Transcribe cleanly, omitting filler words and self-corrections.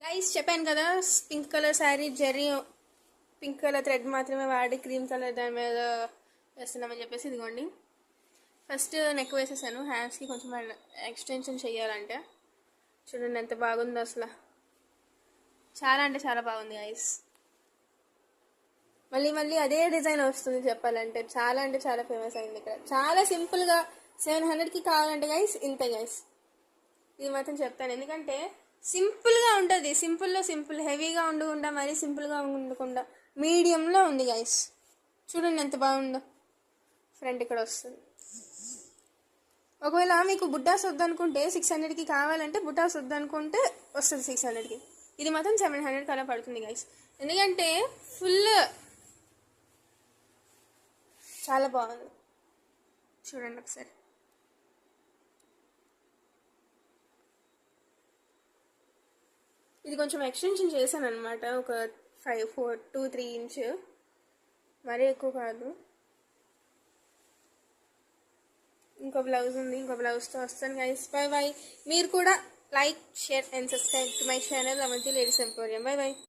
Guys చెప్పాను కదా, pink colour sari Jerry pink colour thread మాత్రమే వాడి క్రీమ్ కలర్ దాని మీద వేస్తున్నామని చెప్పేసి ఇదిగోండి. ఫస్ట్ నెక్ వేసేసాను. హ్యాండ్స్కి కొంచెం ఎక్స్టెన్షన్ చేయాలంటే చూడండి ఎంత బాగుందో అసలు. చాలా అంటే చాలా బాగుంది గైస్. మళ్ళీ మళ్ళీ అదే డిజైన్ వస్తుంది చెప్పాలంటే. చాలా అంటే చాలా ఫేమస్ అయింది ఇక్కడ. చాలా సింపుల్గా 700కి కావాలంటే గైస్ ఇంతే గైస్. ఇది మాత్రం చెప్తాను, ఎందుకంటే సింపుల్గా ఉంటుంది. సింపుల్లో సింపుల్, హెవీగా ఉండకుండా మరీ సింపుల్గా ఉండకుండా మీడియంలో ఉంది గైస్. చూడండి ఎంత బాగుందో. ఫ్రంట్ ఇక్కడ వస్తుంది. ఒకవేళ మీకు బుట్టాస్ వద్దనుకుంటే 600కి కావాలంటే బుట్టాస్ వద్దనుకుంటే వస్తుంది 600కి. ఇది మాత్రం 700 అలా పడుతుంది గైస్. ఎందుకంటే ఫుల్ చాలా బాగుంది. చూడండి ఒకసారి. ఇది కొంచెం ఎక్స్టెన్షన్ చేశాను అనమాట, ఒక 2-3 ఇంచ్, మరీ ఎక్కువ కాదు. ఇంకో బ్లౌజ్ ఉంది, ఇంకో బ్లౌజ్తో వస్తాను గైస్. By bye. మీరు కూడా like, share and subscribe to my channel Avanti ladies emporium. Bye by.